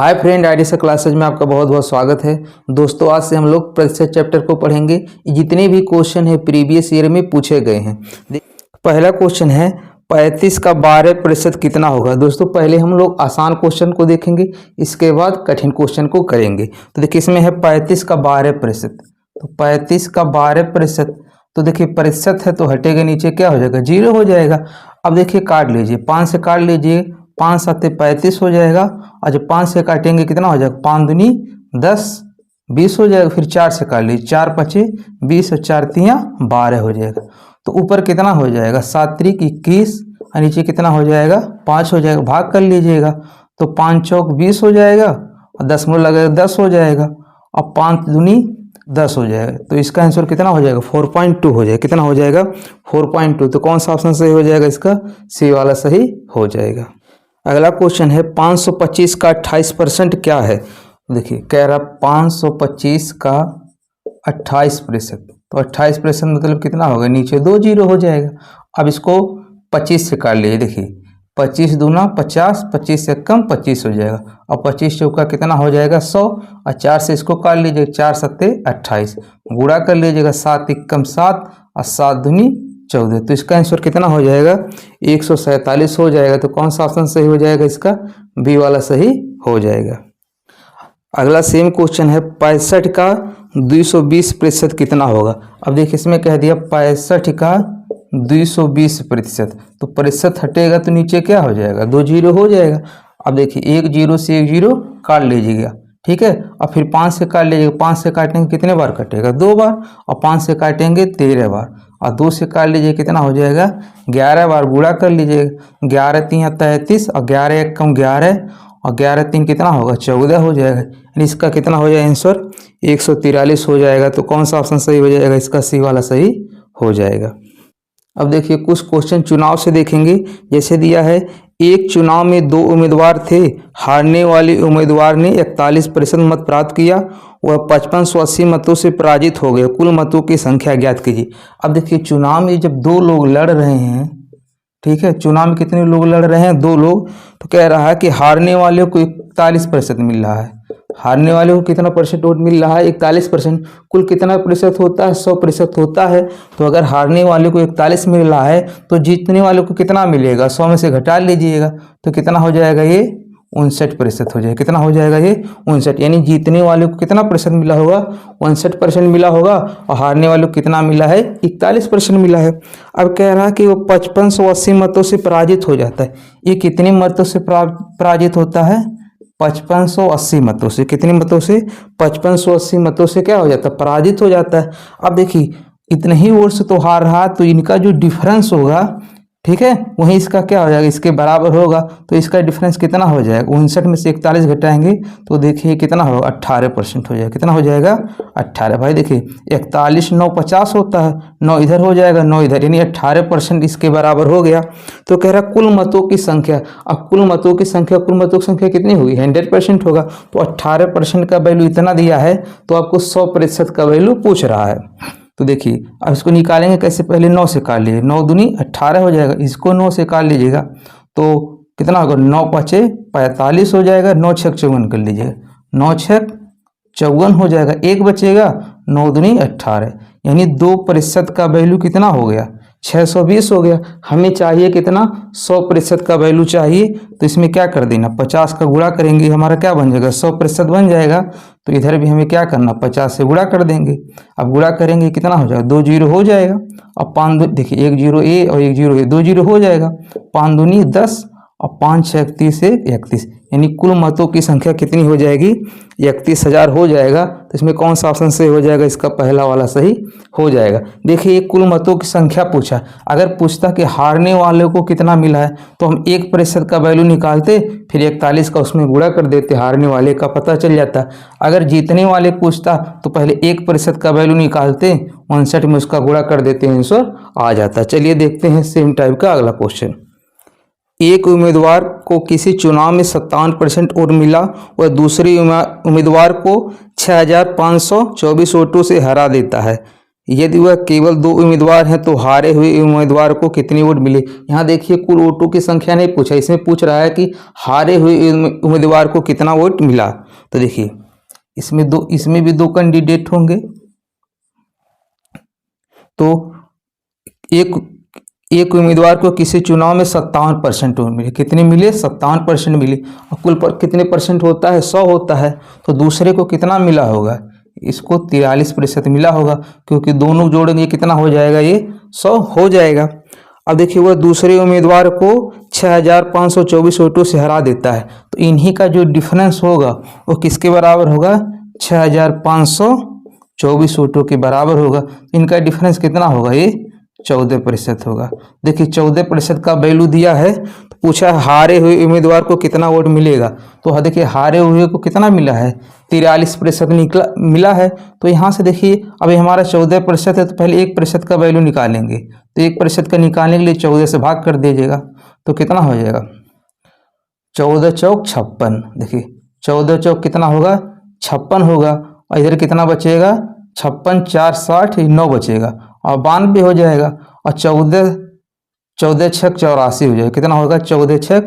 Hi friend, IDs classes में आपका बहुत बहुत स्वागत है। दोस्तों, आज से हम लोग प्रतिशत चैप्टर को पढ़ेंगे। जितने भी क्वेश्चन है प्रीवियस ईयर में पूछे गए हैं। पहला क्वेश्चन है 35 का 12% कितना होगा। दोस्तों, पहले हम लोग आसान क्वेश्चन को देखेंगे, इसके बाद कठिन क्वेश्चन को करेंगे। तो देखिए, इसमें है 35 का 12%। तो 35 का 12%, तो देखिए प्रतिशत है तो हटेगा, नीचे क्या हो जाएगा, 0 हो जाएगा। अब देखिए काट लीजिए, 5 से काट लीजिए, 5 7 35 हो जाएगा। और जब 5 से काटेंगे कितना हो जाएगा, 5 दूनी 10, 20 हो जाएगा। फिर 4 से काट लीजिए, 4 5 20 और 4 3 12 हो जाएगा। तो ऊपर कितना हो जाएगा, 7 3 21 और नीचे कितना हो जाएगा, 5 हो जाएगा। भाग कर लीजिएगा तो 5 चौक 20 हो जाएगा और 10 में लगेगा 10 हो जाएगा और 5 दूनी 10 हो जाएगा। तो इसका आंसर कितना हो जाएगा, 4.2 हो जाएगा। कितना हो जाएगा, 4.2। तो कौन सा ऑप्शन सही हो जाएगा, इसका सी वाला सही हो जाएगा। अगला क्वेश्चन है 525 का 28% क्या है। देखिए कह रहा 525 का 28%। तो 28% मतलब कितना होगा, नीचे 2 0 हो जाएगा। अब इसको 25 से काट लीजिए। देखिए 25 दूना 50, 25 से कम 25 हो जाएगा और 25 चौका कितना हो जाएगा, 100 और 4 से इसको काट लीजिए, 4 7 28, गुणा कर लीजिएगा, 7 1 7 और 7 दूनी 14। तो इसका आंसर कितना हो जाएगा, 147 हो जाएगा। तो कौन सा ऑप्शन सही हो जाएगा, इसका बी वाला सही हो जाएगा। अगला सेम क्वेश्चन है 65 का 220% कितना होगा। अब देखिए इसमें कह दिया 65 का 220%। तो प्रतिशत हटेगा तो नीचे क्या हो जाएगा, 2 0 हो जाएगा। अब देखिए 1 0 से 1 0 काट लीजिएगा, ठीक है। और फिर 5 से काट लीजिएगा, 5 से काटेंगे कितने बार कटेगा, 2 बार। और 5 से काटेंगे 13 बार और 2 से काट लीजिए, कितना हो जाएगा, 11 बार। गुणा कर लीजिएगा, 11 3 33 और 11 1 कम 11 और 11 3 कितना होगा, 14 हो जाएगा। यानी इसका कितना हो जाएगा आंसर, 143 हो जाएगा। तो कौन सा ऑप्शन सही हो जाएगा, इसका सी वाला सही हो जाएगा। अब देखिए कुछ क्वेश्चन चुनाव से देखेंगे। जैसे दिया है, एक चुनाव में 2 उम्मीदवार थे, हारने वाले उम्मीदवार ने 41% मत प्राप्त किया, वह 5580 मतों से पराजित हो गए, कुल मतों की संख्या ज्ञात कीजिए। अब देखिए चुनाव में जब 2 लोग लड़ रहे हैं, ठीक है, चुनाव में कितने लोग लड़ रहे हैं, 2 लोग। तो कह रहा है कि हारने वाले को 41% मिल रहा है। हारने वाले को कितना परसेंट वोट मिल रहा है, 41%। कुल कितना प्रतिशत होता है, 100% होता है। तो अगर हारने वाले को 41 मिल रहा है तो जीतने वाले को कितना मिलेगा, 100 में से घटा लीजिएगा तो कितना हो जाएगा, ये 59% हो जाएगा। कितना हो जाएगा, ये 59। यानी जीतने वाले को कितना प्रतिशत मिला होगा, 59% मिला होगा और हारने वाले को कितना मिला है, 41% मिला है। अब कह रहा है कि वो 5580 मतों से पराजित हो जाता है। ये कितने मतों से पराजित होता है, 5580 मतों से। कितने मतों से, 5580 मतों से क्या हो जाता है, पराजित हो जाता है। अब देखिए इतने ही वोट से तो हार रहा, तो इनका जो डिफरेंस होगा, ठीक है, वहीं इसका क्या हो जाएगा, इसके बराबर होगा। तो इसका डिफरेंस कितना हो जाएगा, 59 में से 41 घटाएंगे तो देखिए कितना होगा, 18% हो जाएगा। कितना हो जाएगा, 18। भाई देखिए 41 9 50 होता है, 9 इधर हो जाएगा, 9 इधर, यानी 18% इसके बराबर हो गया। तो कह रहा कुल मतों की संख्या। अब कुल मतों की संख्या, कुल मतों की संख्या कितनी होगी, 100% होगा। तो 18% का वैल्यू इतना दिया है तो आपको 100% का वैल्यू पूछ रहा है। तो देखिए अब इसको निकालेंगे कैसे, पहले 9 से काट लीजिए, 9 दूनी 18 हो जाएगा। इसको 9 से काट लीजिएगा तो कितना होगा, 9 5 45 हो जाएगा। 9 6 54 कर लीजिएगा, 9 6 54 हो जाएगा। एक बचेगा, 9 दूनी 18, यानी 2% का वैल्यू कितना हो गया, 620 हो गया। हमें चाहिए कितना, 100% का वैल्यू चाहिए। तो इसमें क्या कर देना, 50 का गुणा करेंगे, हमारा क्या बन जाएगा, 100% बन जाएगा। तो इधर भी हमें क्या करना, 50 से गुणा कर देंगे। अब गुणा करेंगे कितना हो जाएगा, 2 0 हो जाएगा। अब 5 देखिए 1 0 ए और 1 0 ए, 2 0 हो जाएगा। 5 दूनी 10 और 5 6 31 31, यानी कुल मतों की संख्या कितनी हो जाएगी, 31,000 हो जाएगा। तो इसमें कौन सा ऑप्शन सही हो जाएगा, इसका पहला वाला सही हो जाएगा। देखिए कुल मतों की संख्या पूछा, अगर पूछता कि हारने वाले को कितना मिला है तो हम 1% का वैल्यू निकालते, फिर 41 का उसमें गुणा कर देते, हारने वाले का पता चल जाता। अगर जीतने वाले पूछता तो पहले 1% का वैल्यू निकालते, 59 में उसका गुणा कर देते, आंसर आ जाता। चलिए देखते हैं सेम टाइप का अगला क्वेश्चन। एक उम्मीदवार को किसी चुनाव में 57% वोट मिला, वह दूसरे उम्मीदवार को 6524 वोटों से हरा देता है। यदि वह केवल 2 उम्मीदवार हैं तो हारे हुए उम्मीदवार को कितने वोट मिले। यहाँ देखिए कुल वोटों की संख्या नहीं पूछा, इसमें पूछ रहा है कि हारे हुए उम्मीदवार को कितना वोट मिला। तो देखिए इसमें भी 2 कैंडिडेट होंगे, तो एक उम्मीदवार को किसी चुनाव में 57% वोट मिले। कितने मिले? 57% मिले। और कुल पर कितने परसेंट होता है? 100 होता है। तो दूसरे को कितना मिला होगा? इसको 43% मिला होगा, क्योंकि दोनों जोड़ेंगे कितना हो जाएगा? ये 100 हो जाएगा। अब देखिए वह दूसरे उम्मीदवार को 6524 वोटों से हरा देता है, तो इन्हीं का जो डिफरेंस होगा वो किसके बराबर होगा? 6524 वोटों के बराबर होगा। इनका डिफरेंस कितना होगा? ये 14% होगा। देखिए 14% का वैल्यू दिया है, तो पूछा हारे हुए उम्मीदवार को कितना वोट मिलेगा। तो देखिए हारे हुए को कितना मिला है? 43% मिला है। तो यहाँ से देखिए अभी हमारा 14% है, तो पहले 1% का वैल्यू निकालेंगे। तो 1% का निकालने के लिए 14 से भाग कर दीजिएगा, तो कितना हो जाएगा? 14 चौक 56। देखिए 14 चौक कितना होगा? 56 होगा। और इधर कितना बचेगा? 56 4 60 9 बचेगा, और 92 हो जाएगा। और 14 6 84 हो जाएगा। कितना होगा? 14 6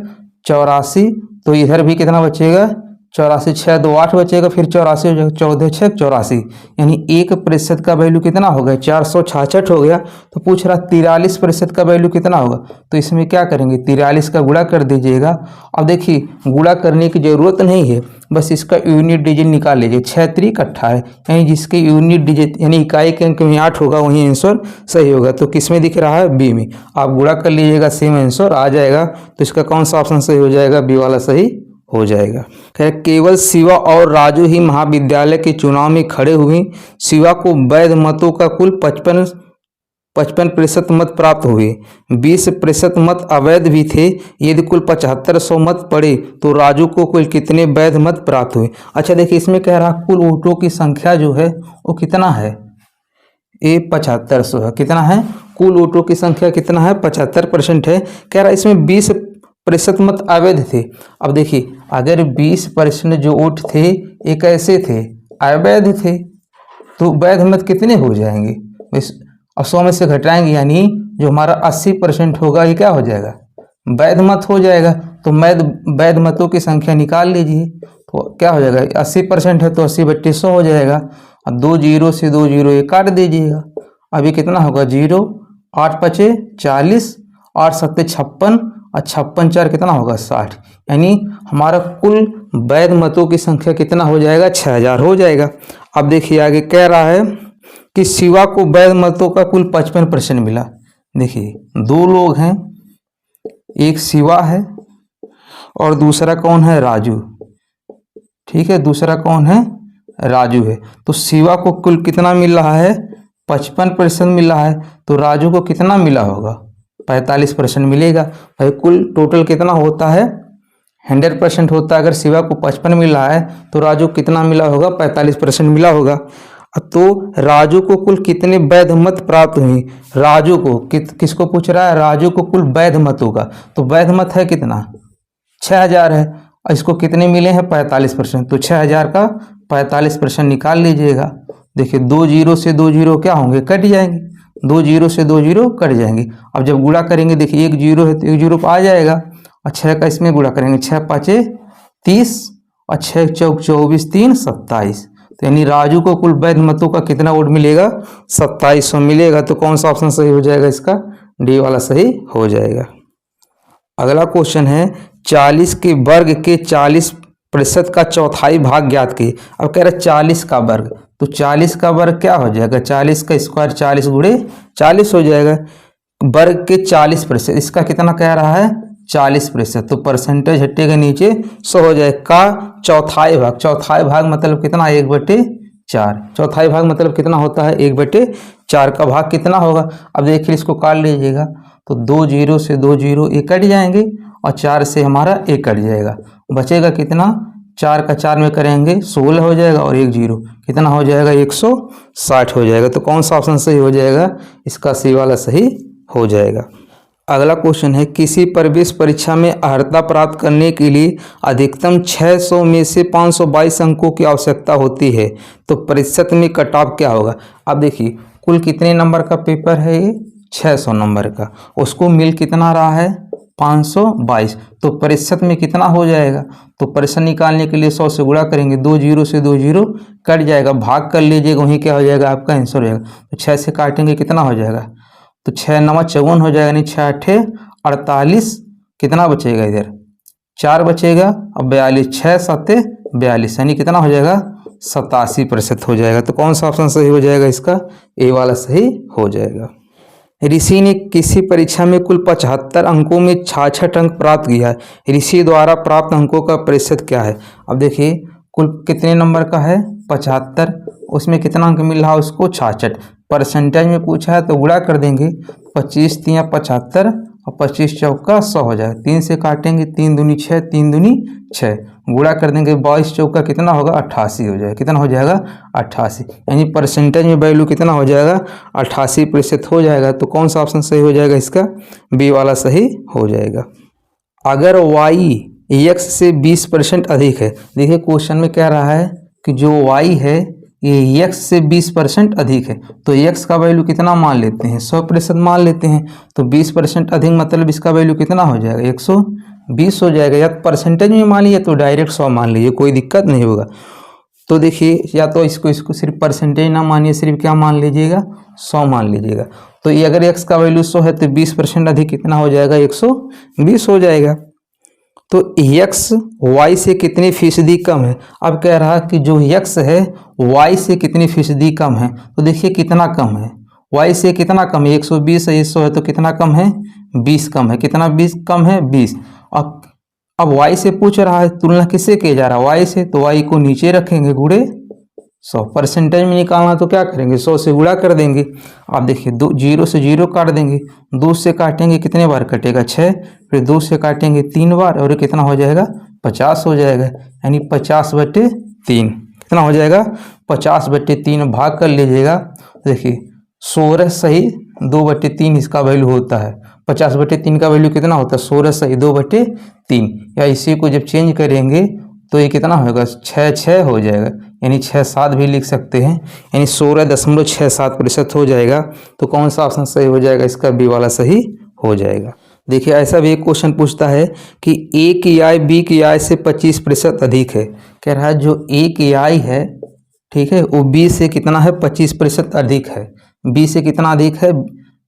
84। तो इधर भी कितना बचेगा? 84 6 2 8 बचेगा, फिर 84 हो जाएगा। 14 6 84, यानी 1% का वैल्यू कितना हो गया? 466 हो गया। तो पूछ रहा 43% का वैल्यू कितना होगा। तो इसमें क्या करेंगे? 43 का गुणा कर दीजिएगा। अब देखिए गुणा करने की जरूरत नहीं है, बस इसका यूनिट डिजिट निकाल लीजिए। 6 3 18, यानी जिसके यूनिट डिजिट यानी इकाई के अंक में 8 होगा वही आंसर सही होगा। तो किस में दिख रहा है? बी में। आप गुणा कर लीजिएगा, सेम आंसर आ जाएगा। तो इसका कौन सा ऑप्शन सही हो जाएगा? बी वाला सही हो जाएगा। खैर केवल शिवा और राजू ही महाविद्यालय के चुनाव में खड़े हुए। शिवा को वैध मतों का कुल 55% मत प्राप्त हुए, 20% मत अवैध भी थे। यदि कुल 7500 मत पड़े तो राजू को कुल कितने वैध मत प्राप्त हुए। अच्छा देखिए इसमें कह रहा कुल वोटों की संख्या जो है वो कितना है? ये 7500 है। कितना है? कुल वोटों की संख्या कितना है? 75% है। कह रहा इसमें 20% मत अवैध थे। अब देखिए अगर 20% जो वोट थे ये कैसे थे? अवैध थे, तो वैध मत कितने हो जाएंगे? अब 100 में से घटाएंगे, यानी जो हमारा 80% होगा ये क्या हो जाएगा? वैध मत हो जाएगा। तो वैध मतों की संख्या निकाल लीजिए, तो क्या हो जाएगा? 80% है तो 80/100 हो जाएगा। और 2 जीरो से 2 जीरो ये काट दीजिएगा। अभी कितना होगा? 0 8 5 40, 8 7 56, और 56 4 कितना होगा? 60। यानी हमारा कुल वैध मतों की संख्या कितना हो जाएगा? 6000 हो जाएगा। अब देखिए आगे कह रहा है कि शिवा को वैध मतों का कुल 55% मिला। देखिए 2 लोग हैं, एक शिवा है और दूसरा कौन है? राजू। ठीक है, दूसरा कौन है? राजू है। तो शिवा को कुल कितना मिल रहा है? 55% मिल रहा है। तो राजू को कितना मिला होगा? 45% मिलेगा। भाई कुल टोटल कितना होता है? 100% होता है। अगर शिवा को 55 मिल रहा है तो राजू कितना मिला होगा? 45% मिला होगा। तो राजू को कुल कितने वैध मत प्राप्त हुए? राजू को किसको पूछ रहा है? राजू को कुल वैध मतों का। तो वैध मत है कितना? 6000 है। और इसको कितने मिले हैं? 45%। तो 6000 का 45% निकाल लीजिएगा। देखिए 2 जीरो से 2 जीरो क्या होंगे? कट जाएंगे। 2 जीरो से 2 जीरो कट जाएंगे। अब जब गुणा करेंगे देखिए 1 जीरो है तो 1 जीरो आ जाएगा, और 6 का इसमें गुणा करेंगे। 6 5 30, और 6 चौक 24 3 27। तो यानी राजू को कुल वैध मतों का कितना वोट मिलेगा? 2700 मिलेगा। तो कौन सा ऑप्शन सही हो जाएगा? इसका डी वाला सही हो जाएगा। अगला क्वेश्चन है 40 के वर्ग के 40% का चौथाई भाग ज्ञात किए। अब कह रहा है 40 का वर्ग, तो 40 का वर्ग क्या हो जाएगा? 40 का स्क्वायर 40 गुणे 40 हो जाएगा। वर्ग के 40%, इसका कितना कह रहा है? 40%। तो परसेंटेज हटेगा नीचे 100 हो जाएगा। का चौथाई भाग, चौथाई भाग मतलब कितना? 1/4। चौथाई भाग मतलब कितना होता है? 1/4 का भाग कितना होगा? अब देखिए इसको काट लीजिएगा, तो 2 जीरो से 2 जीरो ये कट जाएंगे, और 4 से हमारा 1 कट जाएगा। बचेगा कितना? 4 का 4 में करेंगे 16 हो जाएगा, और 1 जीरो कितना हो जाएगा? 160 हो जाएगा। तो कौन सा ऑप्शन सही हो जाएगा? इसका सी वाला सही हो जाएगा। अगला क्वेश्चन है किसी प्रवेश परीक्षा में अर्हता प्राप्त करने के लिए अधिकतम 600 में से 522 अंकों की आवश्यकता होती है, तो प्रतिशत में कट ऑफ क्या होगा? अब देखिए कुल कितने नंबर का पेपर है ये? 600 नंबर का। उसको मिल कितना रहा है? 522। तो प्रतिशत में कितना हो जाएगा? तो प्रतिशत निकालने के लिए 100 से गुणा करेंगे, 2 जीरो से 2 जीरो कट जाएगा, भाग कर लीजिएगा, वहीं क्या हो जाएगा आपका आंसर हो जाएगा। तो 6 से काटेंगे कितना हो जाएगा? तो 6 9 54 हो जाएगा, नहीं 6 8 48, कितना बचेगा इधर? 4 बचेगा, अब 42, 6 7 42, यानी कितना हो जाएगा? 87% हो जाएगा। तो कौन सा ऑप्शन सही हो जाएगा इसका? ए वाला सही हो जाएगा। ऋषि ने किसी परीक्षा में कुल 75 अंकों में 66 अंक प्राप्त किया है। ऋषि द्वारा प्राप्त अंकों का प्रतिशत क्या है? अब देखिए कुल कितने नंबर का है? 75, उसमें कितना अंक मिल रहा है उसको? 66। परसेंटेज में पूछा है तो गुणा कर देंगे, 25 × 75 और 25 चौका 100 हो जाएगा। 3 से काटेंगे, 3 दूनी 6, 3 दूनी 6, गुणा कर देंगे, 22 चौका कितना होगा? 88 हो जाएगा। कितना हो जाएगा? 88, यानी परसेंटेज में वैल्यू कितना हो जाएगा? 88% हो जाएगा। तो कौन सा ऑप्शन सही हो जाएगा इसका? बी वाला सही हो जाएगा। अगर y x से 20% अधिक है, देखिए क्वेश्चन में कह रहा है कि जो y है ये x से 20% अधिक है, तो x का वैल्यू कितना मान लेते हैं? 100% मान लेते हैं। तो 20% अधिक मतलब इसका वैल्यू कितना हो जाएगा? 120 हो जाएगा। या परसेंटेज में मान लीजिए तो डायरेक्ट 100 मान लीजिए, कोई दिक्कत नहीं होगा। तो देखिए या तो इसको सिर्फ परसेंटेज ना मानिए, सिर्फ क्या मान लीजिएगा? 100 मान लीजिएगा। तो ये अगर x का वैल्यू 100 है तो 20% अधिक कितना हो जाएगा? 120 हो जाएगा। तो x y से कितनी फीसदी कम है? अब कह रहा कि जो x है y से कितनी फीसदी कम है, तो देखिए कितना कम है? y से कितना कम है? 120 है, 100 है, तो कितना कम है? 20 कम है। कितना 20 कम है? 20। अब y से पूछ रहा है, तुलना किससे किया जा रहा है? y से, तो y को नीचे रखेंगे, गुणे 100। परसेंटेज में निकालना तो क्या करेंगे? 100 से गुणा कर देंगे। आप देखिए 2 जीरो से जीरो काट देंगे, 2 से काटेंगे कितने बार कटेगा? 6, फिर 2 से काटेंगे 3 बार, और कितना हो जाएगा? 50 हो जाएगा। यानी 50/3 कितना हो जाएगा? 50/3 भाग कर लीजिएगा। देखिए 16 सही 2/3 इसका वैल्यू होता है। 50/3 का वैल्यू कितना होता है? 16 सही 2/3। या इसी को जब चेंज करेंगे तो ये कितना होगा? 6 हो जाएगा, यानी 6 7 भी लिख सकते हैं, यानी 16.67% हो जाएगा। तो कौन सा ऑप्शन सही हो जाएगा इसका? बी वाला सही हो जाएगा। देखिए ऐसा भी एक क्वेश्चन पूछता है कि ए की आय बी की आय से 25% अधिक है। कह रहा है जो ए की आय है, ठीक है, वो बी से कितना है? 25% अधिक है। बी से कितना अधिक है?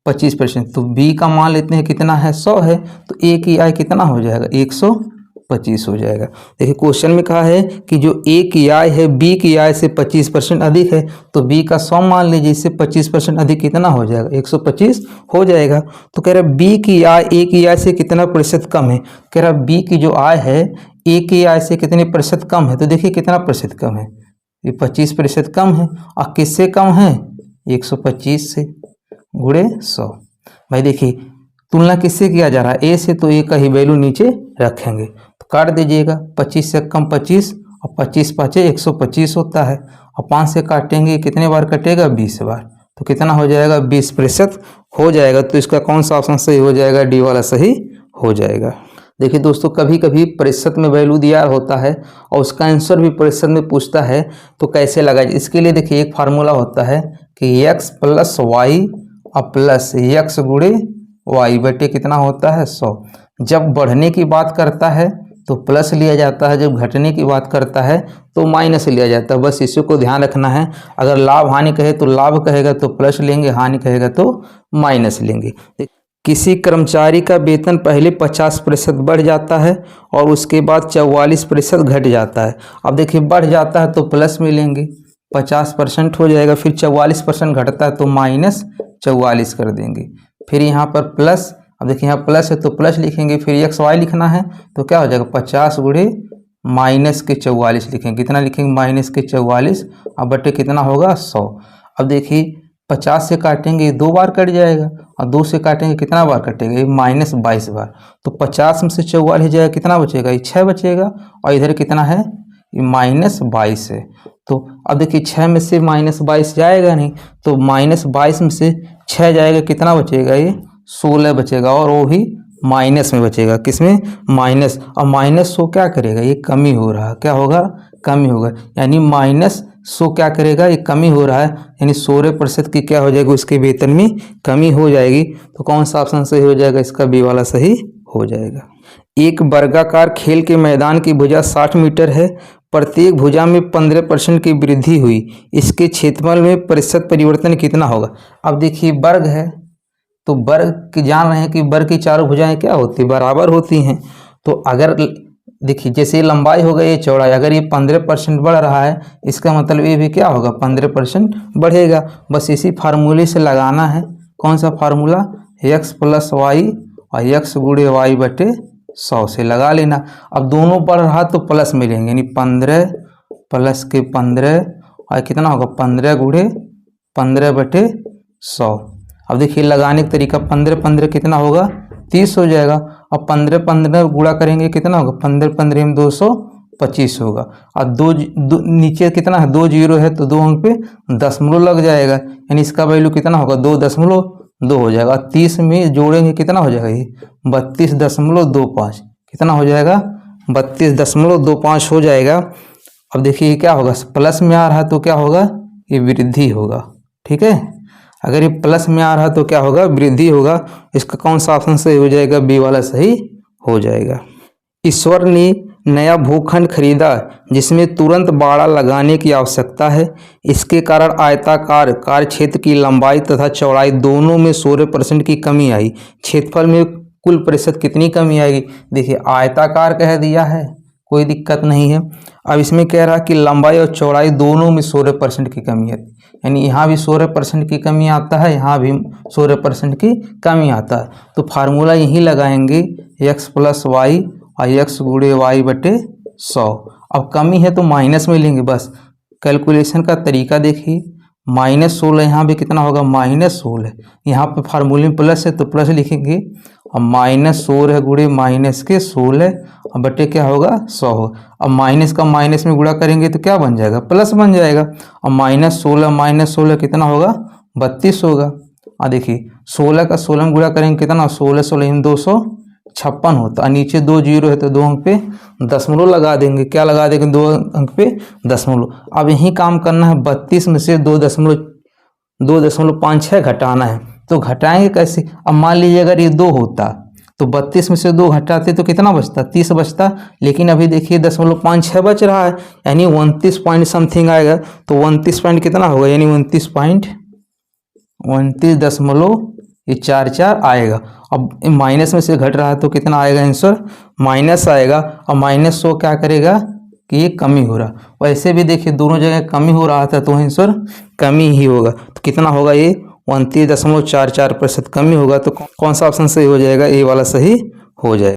25%। तो बी का मान लेते हैं कितना है? 100 है, तो ए की आय कितना हो जाएगा? 125 हो जाएगा। देखिए क्वेश्चन में कहा है कि जो ए की आय है बी की आय से 25% अधिक है, तो बी का 100 मान लीजिए, इससे 25% अधिक कितना हो जाएगा? 125 हो जाएगा। तो कह रहा है बी की आय ए की आय से कितना प्रतिशत कम है? कह रहा है बी की जो आय है ए की आय से कितने प्रतिशत कम है? तो देखिए कितना प्रतिशत कम है? ये 25% कम है। और किससे कम है? 125 से, गुणे 100। भाई देखिए तुलना किससे किया जा रहा है? ए से, तो ए का ही वैल्यू नीचे रखेंगे। तो काट दीजिएगा, 25 से कम 25, और 25 5 125 होता है, और 5 से काटेंगे कितने बार कटेगा? 20 बार। तो कितना हो जाएगा? 20% हो जाएगा। तो इसका कौन सा ऑप्शन सही हो जाएगा? डी वाला सही हो जाएगा। देखिए दोस्तों कभी कभी प्रतिशत में वैल्यू दिया होता है और उसका आंसर भी प्रतिशत में पूछता है, तो कैसे लगाए? इसके लिए देखिए एक फार्मूला होता है कि x + y और प्लस x गुणे y बटे कितना होता है? 100। जब बढ़ने की बात करता है तो प्लस लिया जाता है, जब घटने की बात करता है तो माइनस लिया जाता है। बस इसी को ध्यान रखना है। अगर लाभ हानि कहे तो लाभ कहेगा तो प्लस लेंगे, हानि कहेगा तो माइनस लेंगे। किसी कर्मचारी का वेतन पहले 50% बढ़ जाता है और उसके बाद 44% घट जाता है। अब देखिए बढ़ जाता है तो प्लस में लेंगे, 50% हो जाएगा, फिर 44% घटता है तो -44 कर देंगे, फिर यहाँ पर प्लस। अब देखिए यहाँ प्लस है तो प्लस लिखेंगे, फिर एक्स वाई लिखना है तो क्या हो जाएगा? 50 गुणे -44 लिखेंगे। कितना लिखेंगे? -44 अब बटे कितना होगा? 100। अब देखिए 50 से काटेंगे 2 बार कट जाएगा, और 2 से काटेंगे कितना बार कटेगा? -22 बार। तो 50 में से 44 जाएगा, कितना बचेगा? ये 6 बचेगा, और इधर कितना है? ये -22 है। तो अब देखिए 6 में से -22 जाएगा नहीं, तो -22 में से 6 जाएगा, कितना बचेगा? ये 16 बचेगा, और वो भी माइनस में बचेगा। किसमें? माइनस। और माइनस को क्या करेगा? ये कमी हो रहा, क्या होगा? कमी होगा, यानी सो क्या करेगा, ये कमी हो रहा है, यानी 16% की क्या हो जाएगी, उसके वेतन में कमी हो जाएगी। तो कौन सा ऑप्शन सही हो जाएगा, इसका बी वाला सही हो जाएगा। एक वर्गाकार खेल के मैदान की भुजा 60 मीटर है, प्रत्येक भुजा में 15% की वृद्धि हुई, इसके क्षेत्रफल में प्रतिशत परिवर्तन कितना होगा। अब देखिए वर्ग है, तो वर्ग की जान रहे हैं कि वर्ग की चारों भुजाएं क्या होती है, बराबर होती हैं। तो अगर देखिए जैसे लंबाई हो गई, ये चौड़ाई, अगर ये 15% बढ़ रहा है, इसका मतलब ये भी क्या होगा, 15% बढ़ेगा। बस इसी फार्मूले से लगाना है। कौन सा फार्मूला, x + y और x × y बटे 100 से लगा लेना। अब दोनों बढ़ रहा तो प्लस मिलेंगे, यानी 15 प्लस के 15 और कितना होगा, 15 × 15 बटे 100। अब देखिए लगाने का तरीका, 15 15 कितना होगा, 30 हो जाएगा। अब 15 15 गुणा करेंगे कितना होगा, 15 15 में 225 होगा। और दो नीचे कितना है, 2 जीरो है, तो 2 अंक पे दशमलव लग जाएगा, यानी इसका वैल्यू कितना होगा, 2.2 हो जाएगा। 30 में जोड़ेंगे कितना हो जाएगा, ये 32.25 कितना हो जाएगा, 32.25 हो जाएगा। अब देखिए ये क्या होगा, प्लस में आ रहा है तो क्या होगा, ये वृद्धि होगा। ठीक है, अगर ये प्लस में आ रहा तो क्या होगा, वृद्धि होगा। इसका कौन सा ऑप्शन सही हो जाएगा, बी वाला सही हो जाएगा। ईश्वर ने नया भूखंड खरीदा जिसमें तुरंत बाड़ा लगाने की आवश्यकता है, इसके कारण आयताकार कार्य क्षेत्र की लंबाई तथा चौड़ाई दोनों में 16% की कमी आई, क्षेत्रफल में कुल प्रतिशत कितनी कमी आएगी। देखिए आयताकार कह दिया है, कोई दिक्कत नहीं है। अब इसमें कह रहा कि लंबाई और चौड़ाई दोनों में 16% की कमी है, यानी यहाँ भी 16% की कमी आता है, यहाँ भी 16% की कमी आता है। तो फार्मूला यही लगाएंगे, x + y और x × y बटे 100। अब कमी है तो माइनस में लेंगे, बस कैलकुलेशन का तरीका देखिए। -16 यहाँ भी कितना होगा, -16, यहाँ पे फार्मूले में प्लस है तो प्लस लिखेंगे, और -16 × -16 और बटे क्या होगा, 100। अब माइनस का माइनस में गुणा करेंगे तो क्या बन जाएगा, प्लस बन जाएगा। और -16 कितना होगा, 32 होगा। और देखिए 16 का 16 में गुणा करेंगे कितना, 16 16 256 होता है। नीचे 2 जीरो है तो 2 अंक पे दशमलव लगा देंगे, क्या लगा देंगे, 2 अंक पे दशमलव। अब यही काम करना है, 32 में से 2.56 घटाना है, तो घटाएंगे कैसे। अब मान लीजिए अगर ये 2 होता तो 32 में से 2 घटाते तो कितना बचता, 30 बचता, लेकिन अभी देखिए 0.56 बच रहा है, यानी 29 पॉइंट समथिंग आएगा। तो 29 पॉइंट कितना होगा, यानी 29.44 आएगा। अब माइनस में से घट रहा है तो कितना आएगा, आंसर माइनस आएगा। और -100 क्या करेगा कि ये कमी हो रहा, वैसे भी देखिए दोनों जगह कमी हो रहा था तो आंसर कमी ही होगा। तो कितना होगा, ये 29.44% कमी होगा। तो कौन सा ऑप्शन सही हो जाएगा, ए वाला सही हो जाएगा।